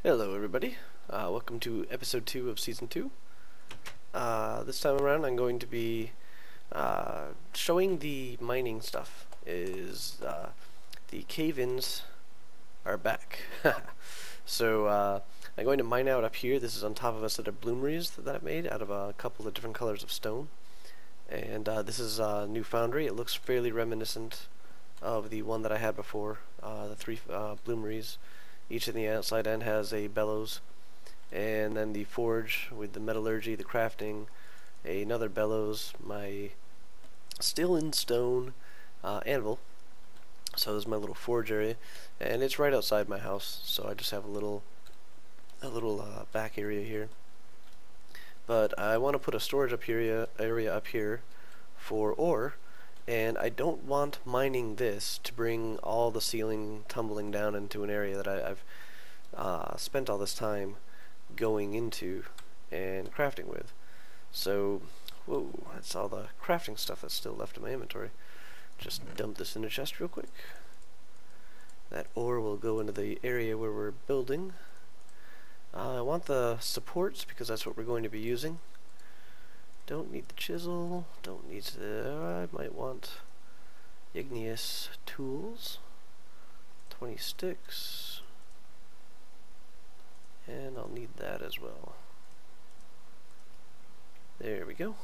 Hello everybody, welcome to episode 2 of season 2. This time around I'm going to be showing the mining stuff. The cave-ins are back. So I'm going to mine out up here. This is on top of a set of bloomeries that I've made out of a couple of different colors of stone. And this is a new foundry. It looks fairly reminiscent of the one that I had before, the three bloomeries. Each of the outside end has a bellows, and then the forge with the metallurgy, the crafting, another bellows, my still in stone anvil. So there's my little forge area, and it's right outside my house. So I just have a little back area here. But I want to put a storage area up here for ore, and I don't want mining this to bring all the ceiling tumbling down into an area that I've spent all this time going into and crafting with. So, whoa, that's all the crafting stuff that's still left in my inventory. Just dump this in a chest real quick. That ore will go into the area where we're building. I want the supports because that's what we're going to be using. Don't need the chisel, don't need the... I might want igneous tools. 20 sticks. And I'll need that as well. There we go.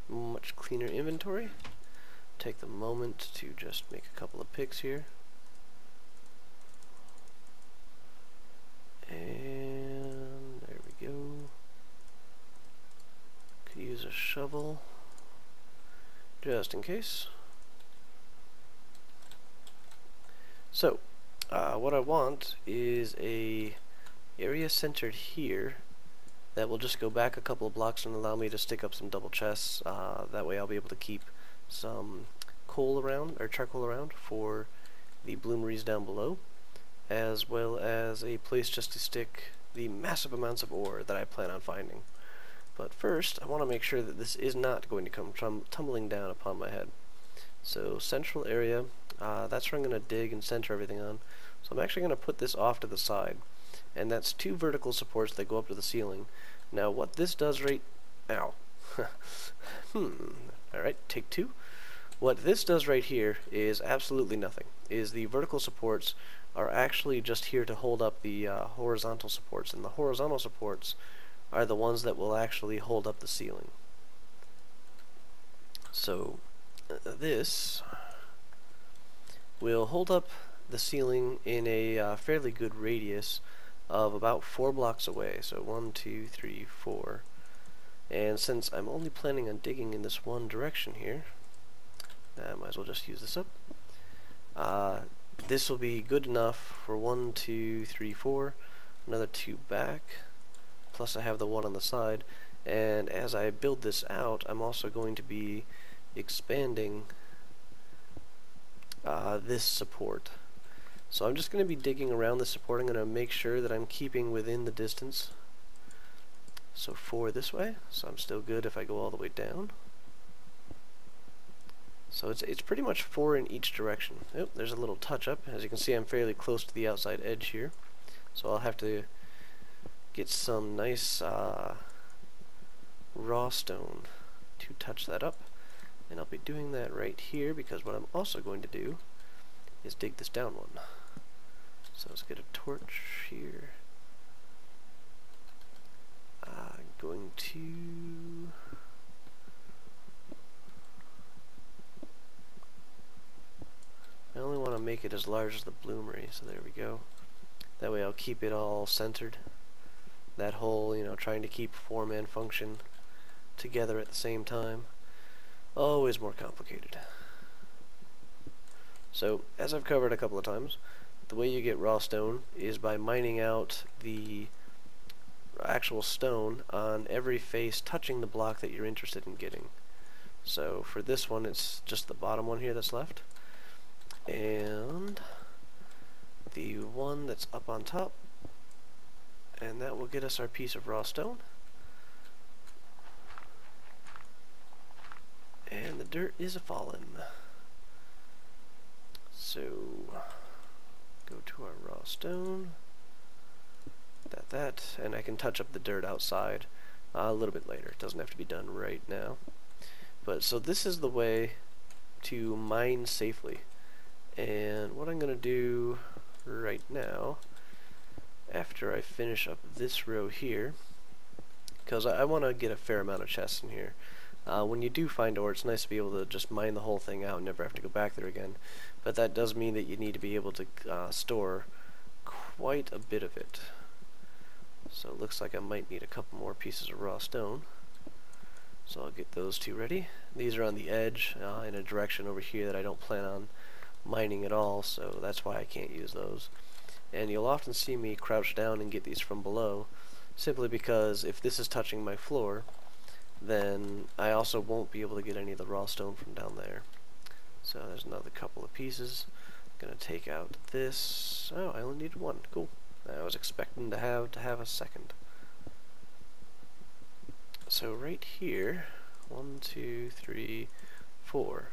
Much cleaner inventory. Take the moment to just make a couple of picks here. And there we go. Could use a shovel just in case. So what I want is a area centered here that will just go back a couple of blocks and allow me to stick up some double chests. That way I'll be able to keep some coal around, or charcoal around, for the bloomeries down below, as well as a place just to stick the massive amounts of ore that I plan on finding. But first, I want to make sure that this is not going to come tumbling down upon my head. So, central area, that's where I'm going to dig and center everything on. So I'm actually going to put this off to the side. And that's 2 vertical supports that go up to the ceiling. Now, what this does right... Ow. Alright, take 2. What this does right here is absolutely nothing. The vertical supports are actually just here to hold up the horizontal supports. And the horizontal supports are the ones that will actually hold up the ceiling. So this will hold up the ceiling in a fairly good radius of about 4 blocks away. So 1, 2, 3, 4. And since I'm only planning on digging in this one direction here, I might as well just use this up. This will be good enough for 1, 2, 3, 4. Another 2 back. Plus I have the one on the side, and as I build this out, I'm also going to be expanding this support. So I'm just going to be digging around the support. I'm going to make sure that I'm keeping within the distance. So 4 this way, so I'm still good if I go all the way down. So it's pretty much 4 in each direction. Oh, there's a little touch up. As you can see, I'm fairly close to the outside edge here, so I'll have to get some nice raw stone to touch that up, and I'll be doing that right here because what I'm also going to do is dig this down one. So let's get a torch here. I'm going to I only want to make it as large as the bloomery, so there we go. That way I'll keep it all centered. That whole, trying to keep 4-man function together at the same time, always more complicated. So, as I've covered a couple of times, the way you get raw stone is by mining out the actual stone on every face touching the block that you're interested in getting. So, for this one, it's just the bottom one here that's left. And the one that's up on top. And that will get us our piece of raw stone. And the dirt is fallen. So, go to our raw stone. and I can touch up the dirt outside a little bit later. It doesn't have to be done right now. But so this is the way to mine safely. And what I'm going to do right now, after I finish up this row here, because I want to get a fair amount of chests in here. When you do find ore, it's nice to be able to just mine the whole thing out and never have to go back there again. But that does mean that you need to be able to store quite a bit of it. So it looks like I might need a couple more pieces of raw stone. So I'll get those two ready. These are on the edge in a direction over here that I don't plan on mining at all, so that's why I can't use those. And you'll often see me crouch down and get these from below, simply because if this is touching my floor, then I also won't be able to get any of the raw stone from down there. So there's another couple of pieces. I'm gonna take out this. Oh, I only need one. Cool. I was expecting to have a second. So right here, 1, 2, 3, 4.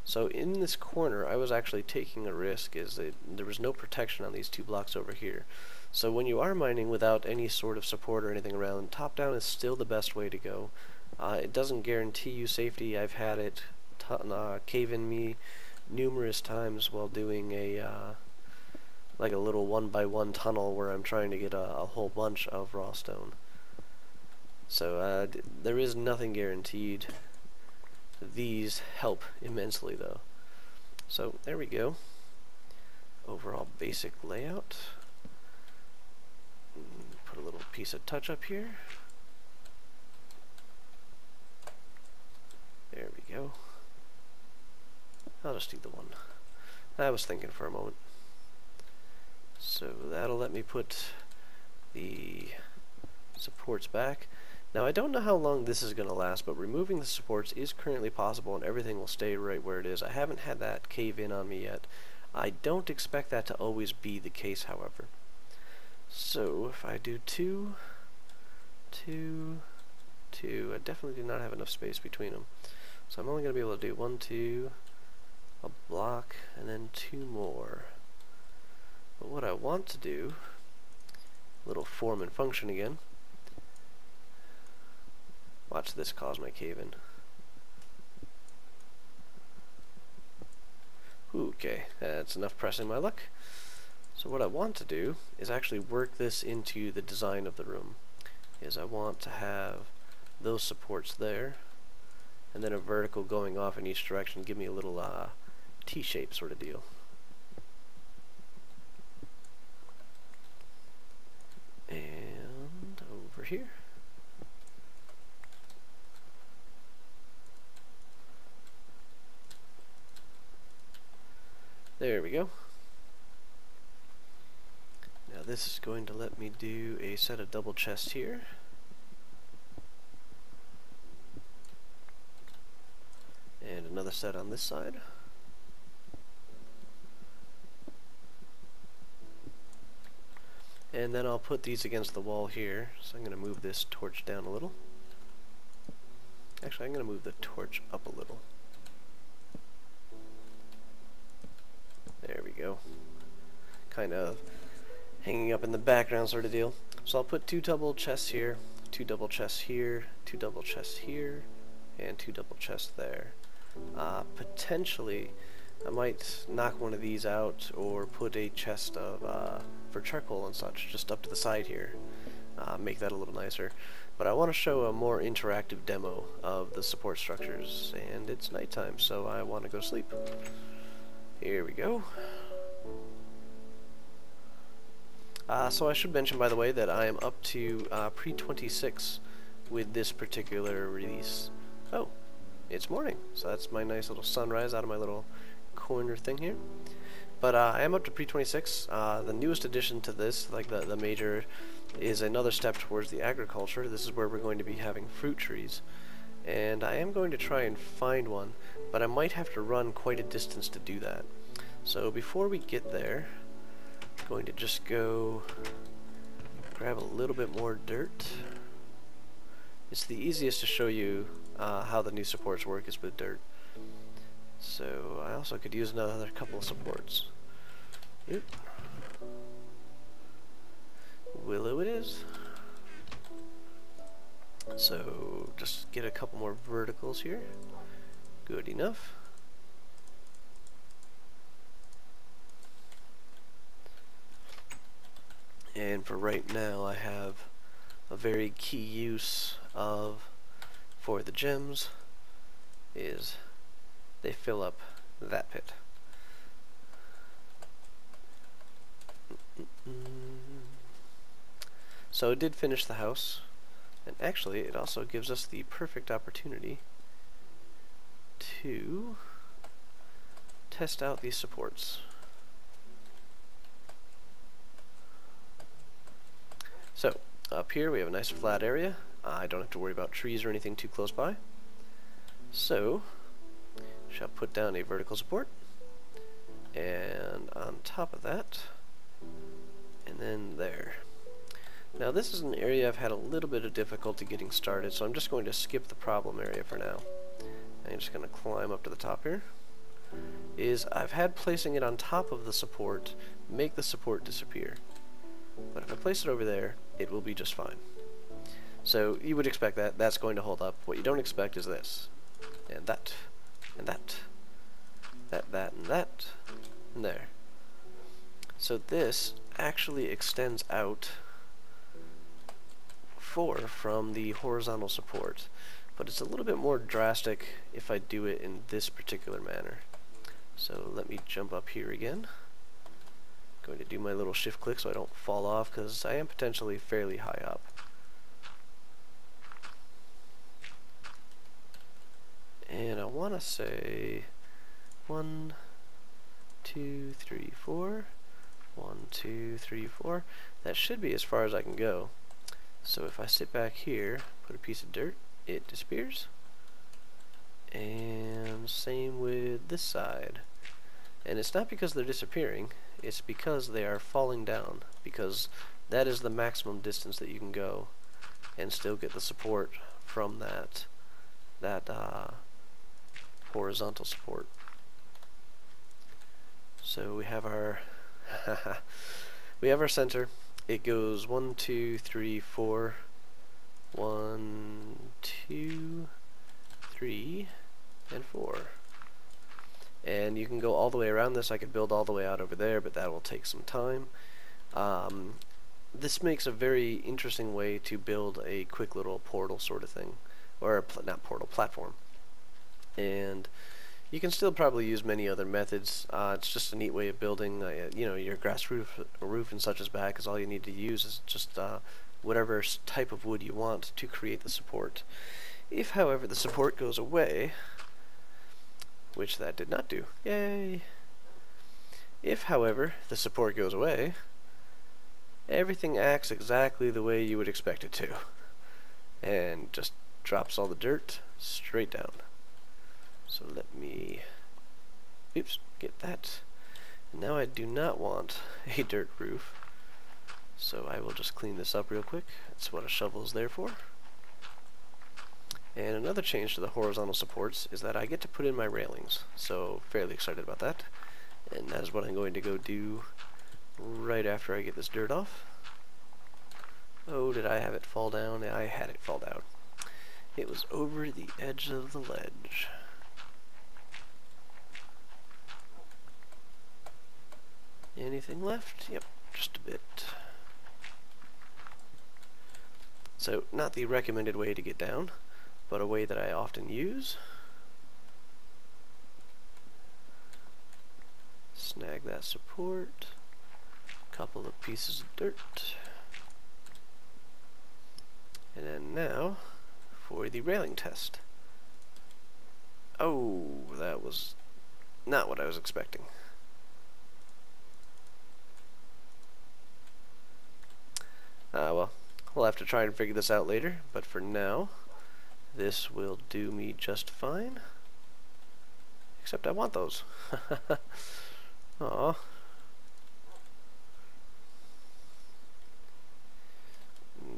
So in this corner, I was actually taking a risk, is that there was no protection on these two blocks over here. So when you are mining without any sort of support or anything around, top down is still the best way to go. It doesn't guarantee you safety. I've had it cave in me numerous times while doing a like a little 1x1 tunnel where I'm trying to get a whole bunch of raw stone. So there is nothing guaranteed. These help immensely though. So there we go. Overall basic layout. Put a little piece of touch up here. There we go. I'll just do the one. I was thinking for a moment. So that'll let me put the supports back. Now I don't know how long this is going to last, but removing the supports is currently possible and everything will stay right where it is. I haven't had that cave in on me yet. I don't expect that to always be the case, however. So if I do 2, 2, 2, I definitely do not have enough space between them. So I'm only going to be able to do 1, 2, a block, and then 2 more. But what I want to do, little form and function again. Watch this cause my cave in. Okay, that's enough pressing my luck. So what I want to do is actually work this into the design of the room. I want to have those supports there, and then a vertical going off in each direction, give me a little T-shape sort of deal. And over here. There we go. Now this is going to let me do a set of double chests here. And another set on this side. And then I'll put these against the wall here. So I'm going to move this torch down a little. Actually, I'm going to move the torch up a little. There we go. Kind of hanging up in the background sort of deal. So I'll put 2 double chests here, 2 double chests here, 2 double chests here, and 2 double chests there. Potentially, I might knock one of these out or put a chest of for charcoal and such just up to the side here. Make that a little nicer. But I want to show a more interactive demo of the support structures, and it's nighttime, so I want to go sleep. Here we go. So I should mention, by the way, that I am up to pre-26 with this particular release. Oh, it's morning, so that's my nice little sunrise out of my little corner thing here. But I am up to pre-26. The newest addition to this, like the major, is another step towards the agriculture. This is where we're going to be having fruit trees. And I am going to try and find one, but I might have to run quite a distance to do that. So before we get there, I'm going to just go grab a little bit more dirt. It's the easiest to show you how the new supports work is with dirt. So I also could use another couple of supports. Yep. Willow it is. is. So just get a couple more verticals here. Good enough. And for right now, I have a very key use for the gems is they fill up that pit. So it did finish the house, and actually it also gives us the perfect opportunity to test out these supports. So up here we have a nice flat area. I don't have to worry about trees or anything too close by. So shall put down a vertical support, and on top of that, and then there. Now this is an area I've had a little bit of difficulty getting started, so I'm just going to skip the problem area for now. I'm just going to climb up to the top here. I've had placing it on top of the support make the support disappear. But if I place it over there, it will be just fine. So you would expect that. That's going to hold up. What you don't expect is this. And that. And that. That, and that. And there. So this actually extends out from the horizontal support, but it's a little bit more drastic if I do it in this particular manner. So let me jump up here again. I'm going to do my little shift click so I don't fall off, because I am potentially fairly high up. And I want to say 1, 2, 3, 4. 1, 2, 3, 4. That should be as far as I can go. So if I sit back here, put a piece of dirt, it disappears. And same with this side. And it's not because they're disappearing, it's because they are falling down, because that is the maximum distance that you can go and still get the support from that horizontal support. So we have our center. It goes 1, 2, 3, 4. 1, 2, 3, and 4. And you can go all the way around this. I could build all the way out over there, but that will take some time. This makes a very interesting way to build a quick little portal sort of thing, or not portal, platform. And you can still probably use many other methods. It's just a neat way of building. Your grass roof and such as back, is all you need to use is just whatever type of wood you want to create the support. If, however, the support goes away, which that did not do, yay! If, however, the support goes away, everything acts exactly the way you would expect it to, and just drops all the dirt straight down. So let me, get that. And now I do not want a dirt roof, so I will just clean this up real quick. That's what a shovel is there for. And another change to the horizontal supports is that I get to put in my railings, so fairly excited about that. And that is what I'm going to go do right after I get this dirt off. Oh, did I have it fall down? I had it fall down. It was over the edge of the ledge. Anything left? Yep, just a bit. So, not the recommended way to get down, but a way that I often use. Snag that support. Couple of pieces of dirt. And then now, for the railing test. Oh, that was not what I was expecting. Well, we'll have to try and figure this out later, but for now, this will do me just fine. Except I want those. Aw.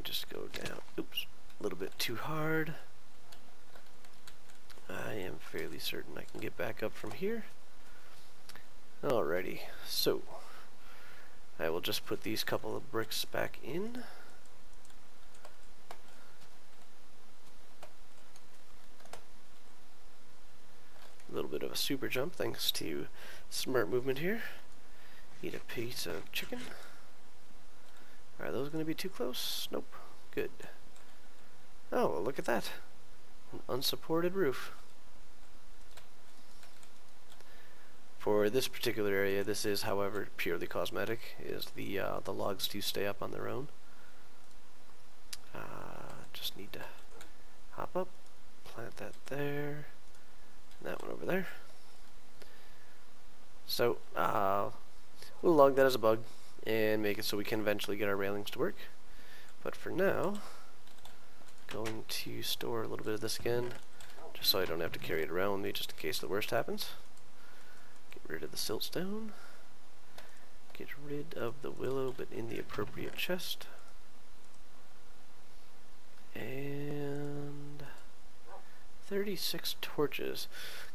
Just go down. Oops. A little bit too hard. I am fairly certain I can get back up from here. Alrighty. So, I will just put these couple of bricks back in. super jump thanks to smart movement here. Eat a piece of chicken. Are those going to be too close? Nope. Good. Oh, well, look at that. An unsupported roof. For this particular area, this is, however, purely cosmetic, is the logs do stay up on their own. Just need to hop up, plant that there, and that one over there. So, we'll log that as a bug and make it so we can eventually get our railings to work. But for now, going to store a little bit of this again, just so I don't have to carry it around with me, just in case the worst happens. Get rid of the siltstone. Get rid of the willow, but in the appropriate chest. And 36 torches.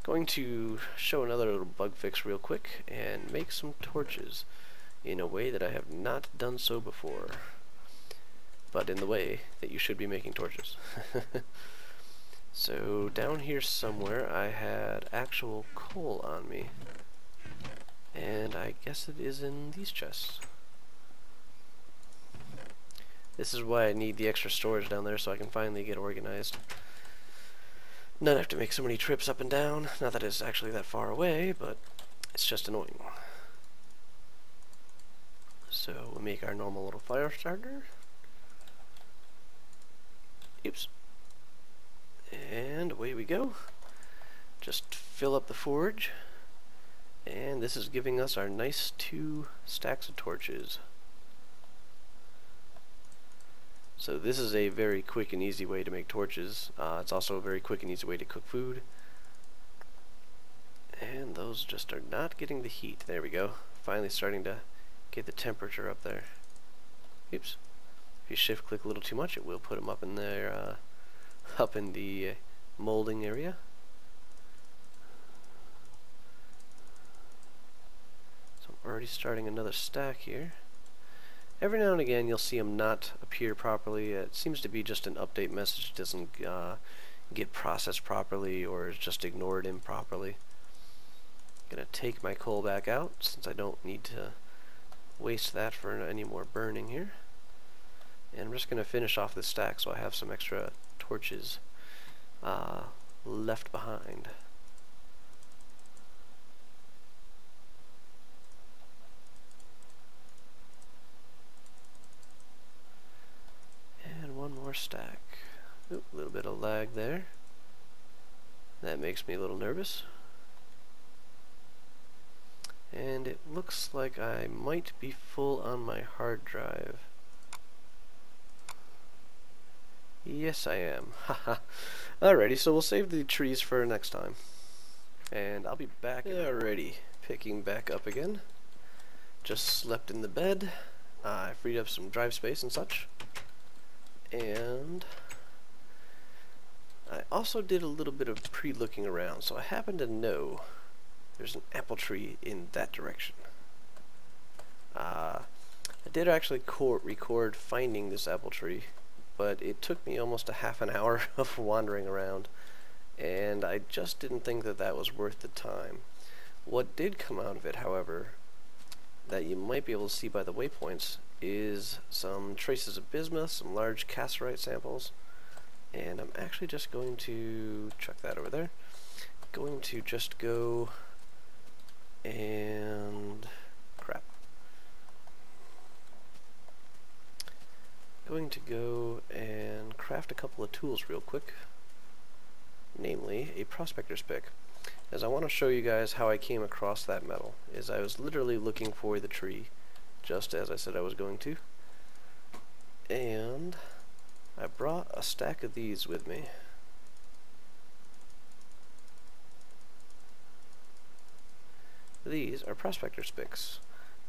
Going to show another little bug fix real quick and make some torches in a way that I have not done so before, but in the way that you should be making torches. So down here somewhere I had actual coal on me, and I guess it is in these chests. This is why I need the extra storage down there, so I can finally get organized. Not have to make so many trips up and down. Not that it's actually that far away, but it's just annoying. So we'll make our normal little fire starter. Oops. And away we go. Just fill up the forge. And this is giving us our nice 2 stacks of torches. So this is a very quick and easy way to make torches. It's also a very quick and easy way to cook food. And those just are not getting the heat. There we go. Finally starting to get the temperature up there. Oops. If you shift click a little too much, it will put them up in there, up in the molding area. So I'm already starting another stack here. Every now and again you'll see them not appear properly. It seems to be just an update message. It doesn't get processed properly, or is just ignored improperly. I'm gonna take my coal back out since I don't need to waste that for any more burning here. And I'm just gonna finish off this stack so I have some extra torches left behind. One more stack. Oop, a little bit of lag there. That makes me a little nervous. And it looks like I might be full on my hard drive. Yes, I am. Haha. Alrighty, so we'll save the trees for next time. And I'll be back. Alrighty, picking back up again. Just slept in the bed. I freed up some drive space and such. And I also did a little bit of pre-looking around, so I happen to know there's an apple tree in that direction. I did actually record finding this apple tree, but it took me almost a half an hour of wandering around, and I just didn't think that that was worth the time. What did come out of it, however, that you might be able to see by the waypoints, is some traces of bismuth, some large cassiterite samples, and I'm actually just going to chuck that over there. Going to just go and Going to go and craft a couple of tools real quick, namely a prospector's pick. As I want to show you guys how I came across that metal, is I was literally looking for the tree, just as I said I was going to, and I brought a stack of these with me. These are prospector's picks,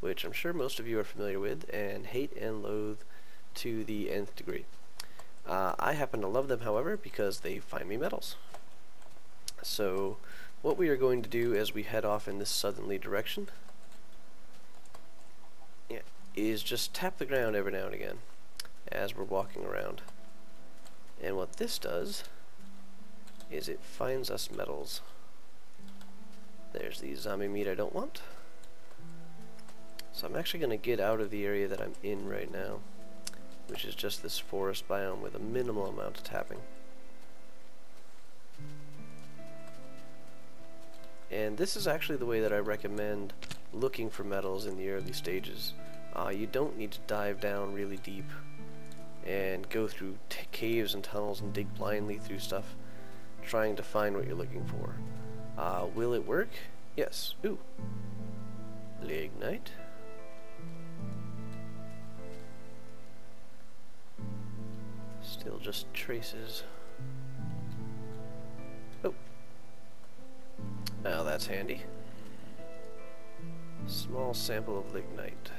which I'm sure most of you are familiar with and hate and loathe to the nth degree. I happen to love them, however, because they find me metals. So what we are going to do as we head off in this southerly direction is just tap the ground every now and again as we're walking around. And what this does is it finds us metals. There's the zombie meat I don't want. So I'm actually going to get out of the area that I'm in right now, which is just this forest biome with a minimal amount of tapping. And this is actually the way that I recommend looking for metals in the early stages. You don't need to dive down really deep and go through caves and tunnels and dig blindly through stuff trying to find what you're looking for. Will it work? Yes. Ooh. Lignite. Still just traces. Oh. Now that's handy. Small sample of lignite.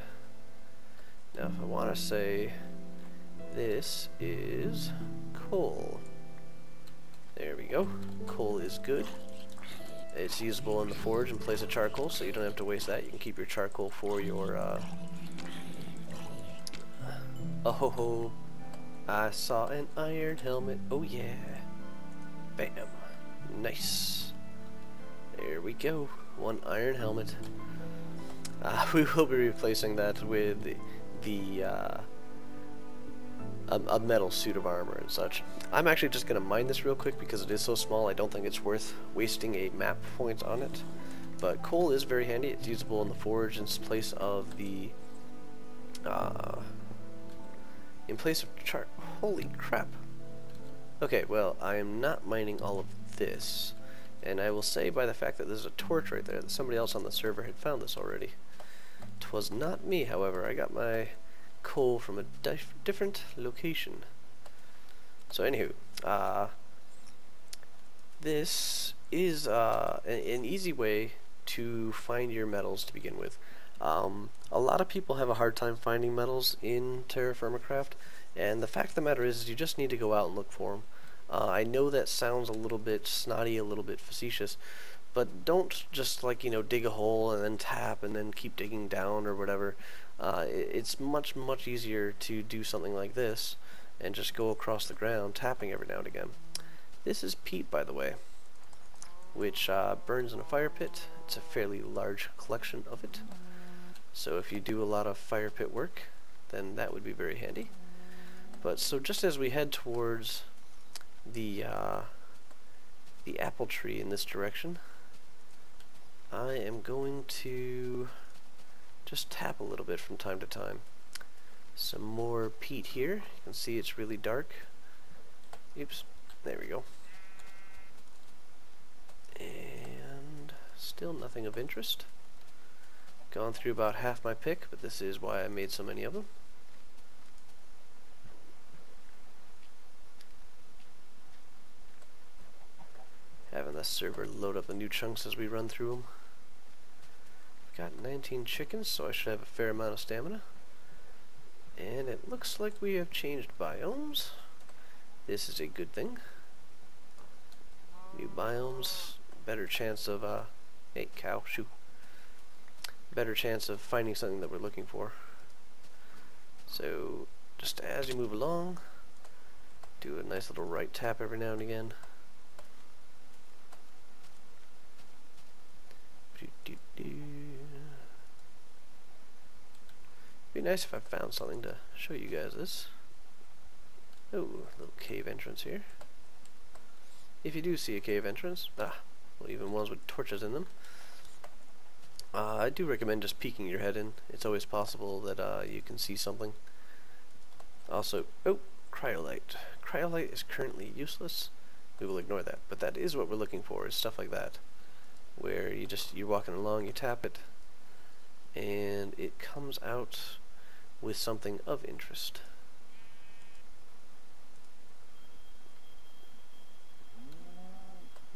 Now if I want to say this is coal. There we go. Coal is good. It's usable in the forge in place of charcoal, so you don't have to waste that. You can keep your charcoal for your oh ho ho. I saw an iron helmet. Oh yeah. Bam. Nice. There we go. One iron helmet. We will be replacing that with a metal suit of armor and such. I'm actually just going to mine this real quick because it is so small. I don't think it's worth wasting a map point on it. But coal is very handy. It's usable in the forge in place of the holy crap. Okay, well, I am not mining all of this. And I will say by the fact that there's a torch right there that somebody else on the server had found this already. 'Twas not me, however. I got my coal from a different location. So anywho, this is an easy way to find your metals to begin with. A lot of people have a hard time finding metals in Terra Firma Craft, and the fact of the matter is you just need to go out and look for them. I know that sounds a little bit snotty, a little bit facetious, but don't just, like, you know, dig a hole and then tap and then keep digging down or whatever. It's much easier to do something like this and just go across the ground tapping every now and again. This is peat, by the way, which burns in a fire pit. It's a fairly large collection of it, so if you do a lot of fire pit work, then that would be very handy. But so just as we head towards the apple tree in this direction, I am going to just tap a little bit from time to time. Some more peat here. You can see it's really dark. Oops, there we go. And still nothing of interest. Gone through about half my pick, but this is why I made so many of them. Having the server load up the new chunks as we run through them. Got 19 chickens, so I should have a fair amount of stamina. And it looks like we have changed biomes. This is a good thing. New biomes, better chance of, hey cow, shoo. Better chance of finding something that we're looking for. So, just as you move along, do a nice little right tap every now and again. Be nice if I found something to show you guys this. Oh, little cave entrance here. If you do see a cave entrance, well, even ones with torches in them, I do recommend just peeking your head in. It's always possible that you can see something. Also, oh, cryolite. Cryolite is currently useless. We will ignore that, but that is what we're looking for, is stuff like that, where you're walking along, you tap it, and it comes out with something of interest.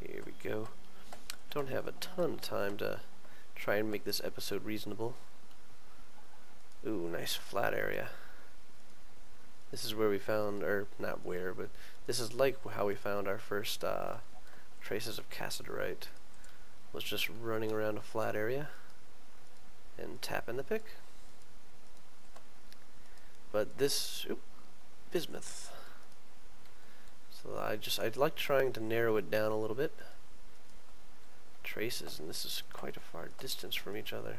Here we go. Don't have a ton of time to try and make this episode reasonable. Ooh, nice flat area. This is where we found, or not where, but this is like how we found our first traces of cassiterite. Was just running around a flat area and tapping the pick. But this, bismuth. So I'd like trying to narrow it down a little bit. traces, and this is quite a far distance from each other.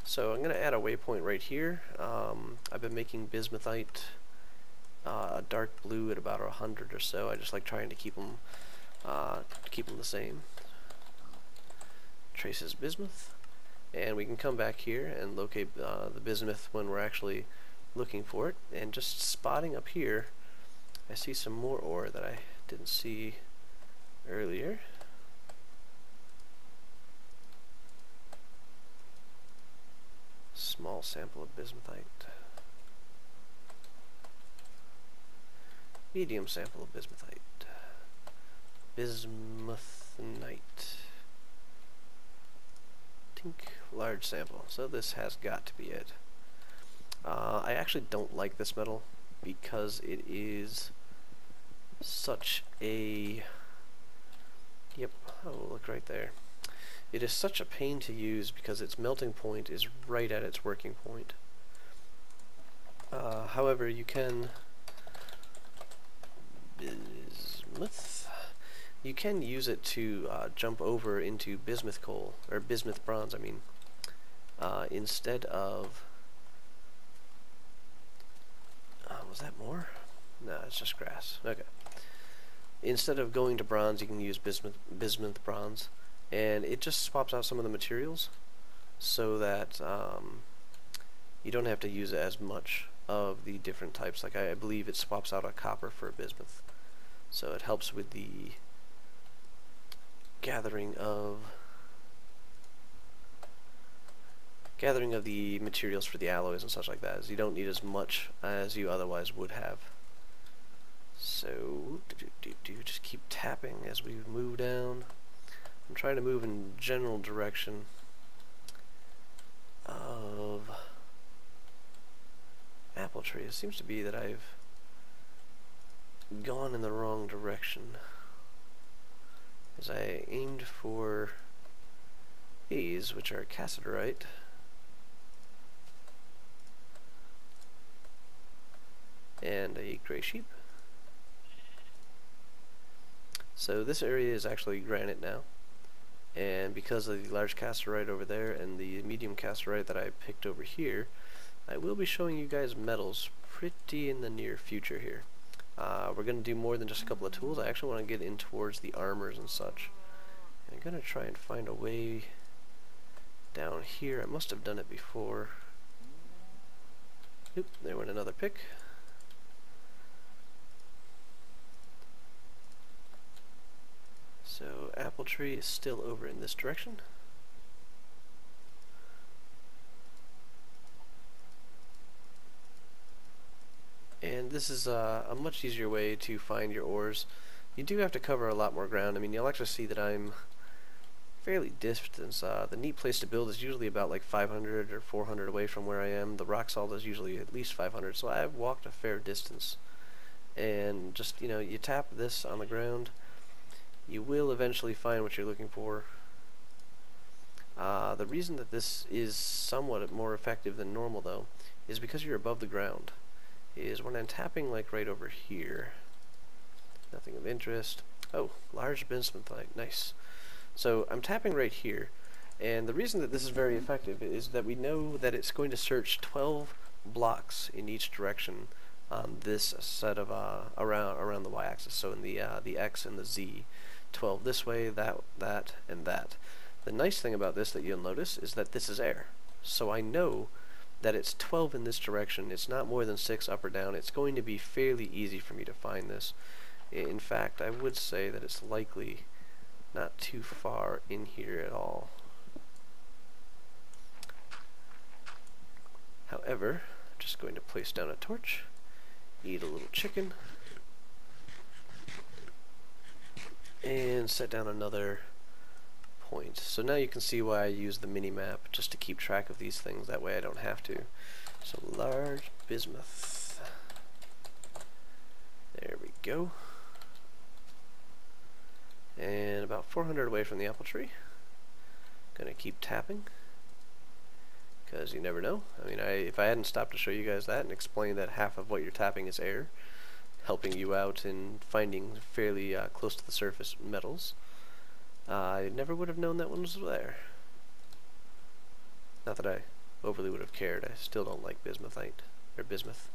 So I'm going to add a waypoint right here. I've been making bismuthite a dark blue at about 100 or so. I just like trying to keep them the same. Traces bismuth, and we can come back here and locate the bismuth when we're actually looking for it. And just spotting up here, I see some more ore that I didn't see earlier. Small sample of bismuthite. Medium sample of bismuthite. Bismuthnite. Tink. Large sample. So this has got to be it. I actually don't like this metal because it is such a... Yep, oh look right there. It is such a pain to use because its melting point is right at its working point. However, you can... Bismuth? You can use it to jump over into bismuth coal, or bismuth bronze, I mean, instead of... was that more? No, it's just grass. Okay. Instead of going to bronze, you can use bismuth bronze, and it just swaps out some of the materials so that you don't have to use as much of the different types. Like I believe it swaps out a copper for a bismuth, so it helps with the gathering of the materials for the alloys and such like that, as you don't need as much as you otherwise would have. So just keep tapping as we move down. I'm trying to move in general direction of apple tree. It seems to be that I've gone in the wrong direction, as I aimed for these, which are cassiterite. And a gray sheep. So this area is actually granite now, and because of the large cassiterite over there and the medium cassiterite that I picked over here, I will be showing you guys metals pretty in the near future here. We're going to do more than just a couple of tools. I actually want to get in towards the armors and such. And I'm going to try and find a way down here. I must have done it before. Oop, there went another pick. So apple tree is still over in this direction. And this is a much easier way to find your ores. You do have to cover a lot more ground. I mean, you'll actually see that I'm fairly distant. The neat place to build is usually about like 500 or 400 away from where I am. The rock salt is usually at least 500, so I've walked a fair distance. And just, you tap this on the ground, you will eventually find what you're looking for. The reason that this is somewhat more effective than normal, though, is because you're above the ground. Is when I'm tapping like right over here. Nothing of interest. Oh, large bismuthite, nice. So I'm tapping right here, and the reason that this is very effective is that we know that it's going to search 12 blocks in each direction on this set of around the y-axis. So in the x and the z, 12 this way, that, and that. The nice thing about this that you'll notice is that this is air. So I know that it's 12 in this direction. It's not more than 6 up or down. It's going to be fairly easy for me to find this. In fact, I would say that it's likely not too far in here at all. However, I'm just going to place down a torch, eat a little chicken, and set down another point. So now you can see why I use the mini-map, just to keep track of these things. That way I don't have to. So large bismuth. There we go. And about 400 away from the apple tree. Gonna keep tapping, because you never know. I mean, if I hadn't stopped to show you guys that and explain that half of what you're tapping is air, helping you out in finding fairly close to the surface metals. I never would have known that one was there. Not that I overly would have cared. I still don't like bismuthite, or bismuth.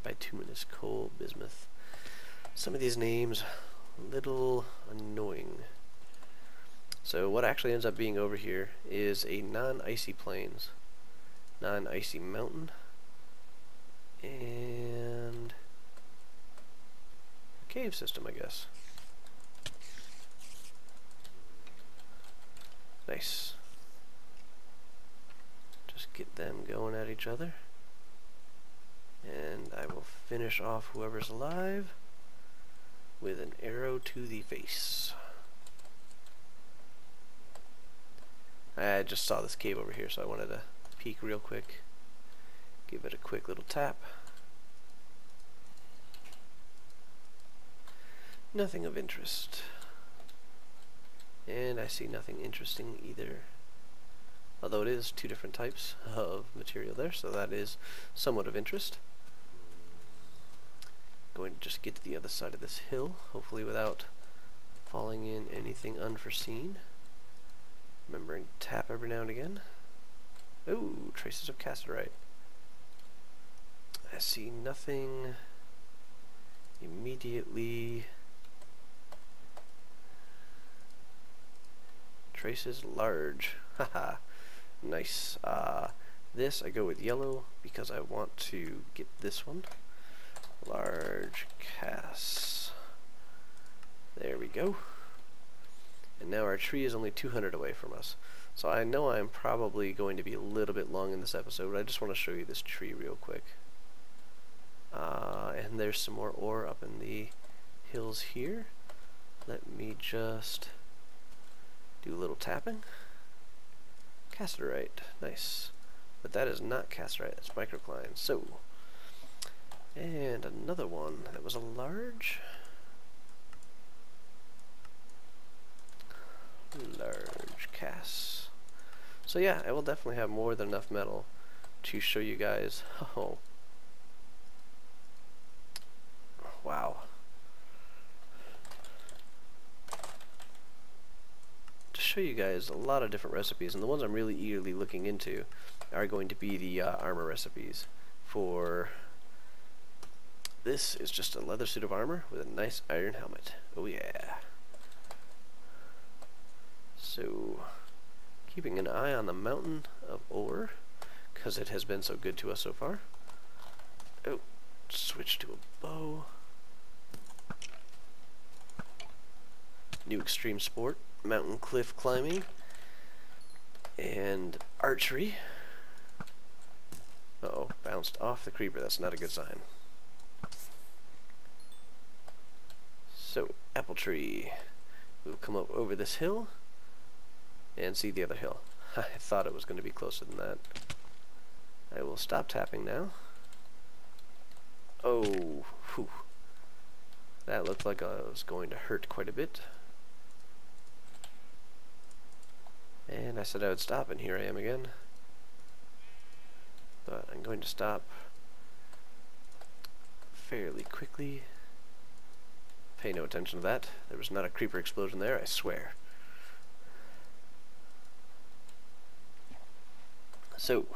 Bituminous coal, bismuth. Some of these names, a little annoying. So what actually ends up being over here is a non-icy plains, non-icy mountain, and a cave system, I guess. Nice. Just get them going at each other. And I will finish off whoever's alive with an arrow to the face. I just saw this cave over here, so I wanted to peek real quick. Give it a quick little tap. Nothing of interest. And I see nothing interesting either. Although it is two different types of material there, so that is somewhat of interest. Going to just get to the other side of this hill, hopefully without falling in anything unforeseen. Remembering to tap every now and again. Ooh, traces of cassiterite. I see nothing immediately. Traces large. Haha. Nice. This I go with yellow because I want to get this one. Large cass. There we go. And now our tree is only 200 away from us. So I know I'm probably going to be a little bit long in this episode, but I just want to show you this tree real quick. And there's some more ore up in the hills here. Let me just do a little tapping. Cassiterite, nice. But that is not cassiterite, that's microcline. So, and another one that was a large cass. So yeah, I will definitely have more than enough metal to show you guys. Oh, wow. To show you guys a lot of different recipes, and the ones I'm really eagerly looking into are going to be the armor recipes. For this is just a leather suit of armor with a nice iron helmet. Oh yeah. So, keeping an eye on the mountain of ore, because it has been so good to us so far. Oh, switch to a bow. New extreme sport, mountain cliff climbing, and archery. Uh-oh, bounced off the creeper, that's not a good sign. So, apple tree. We'll come up over this hill and see the other hill. I thought it was going to be closer than that. I will stop tapping now. Oh, whew. That looked like it was going to hurt quite a bit. And I said I would stop, and here I am again. But I'm going to stop fairly quickly. Pay no attention to that. There was not a creeper explosion there, I swear. So,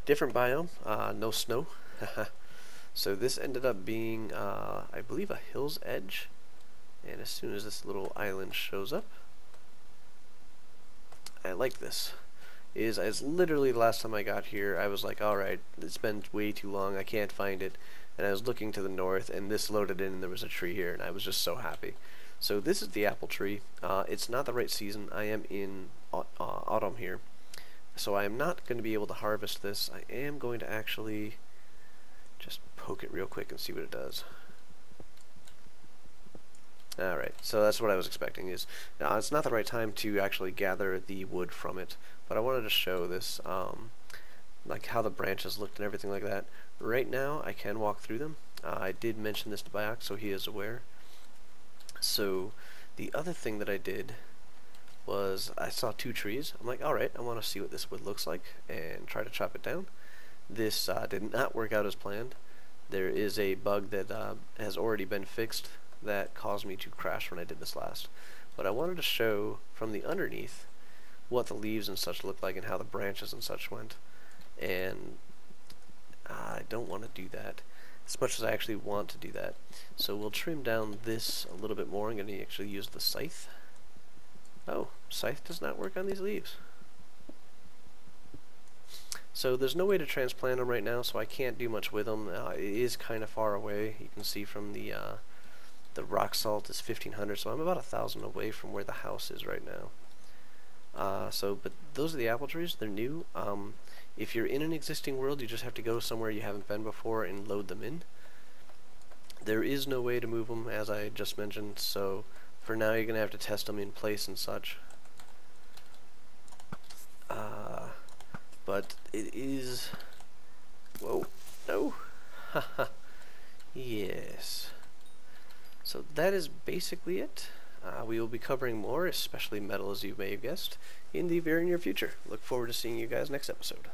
different biome, no snow. So this ended up being, I believe, a hill's edge. And as soon as this little island shows up, I like this. As literally the last time I got here, I was like, alright, it's been way too long, I can't find it. And I was looking to the north, and this loaded in, and there was a tree here, and I was just so happy. So this is the apple tree. It's not the right season. I am in autumn here. So I am not going to be able to harvest this. I am going to actually just poke it real quick and see what it does. Alright, so that's what I was expecting. Is it's not the right time to actually gather the wood from it, but I wanted to show this, like how the branches looked and everything like that. Right now, I can walk through them. I did mention this to Biox, so he is aware. So the other thing that I did was I saw two trees. I'm like, alright, I want to see what this wood looks like and try to chop it down. This did not work out as planned. there is a bug that has already been fixed that caused me to crash when I did this last. But I wanted to show from the underneath what the leaves and such look like and how the branches and such went. And I don't want to do that as much as I actually want to do that. So we'll trim down this a little bit more. I'm going to actually use the scythe. Oh, scythe does not work on these leaves. So there's no way to transplant them right now, so I can't do much with them. It is kind of far away. You can see from the rock salt is 1,500, so I'm about 1,000 away from where the house is right now. But those are the apple trees. They're new. If you're in an existing world, you just have to go somewhere you haven't been before and load them in. There is no way to move them, as I just mentioned, so for now you're going to have to test them in place and such. But it is... Whoa, no! Haha. Yes. So that is basically it. We will be covering more, especially metal as you may have guessed, in the very near future. Look forward to seeing you guys next episode.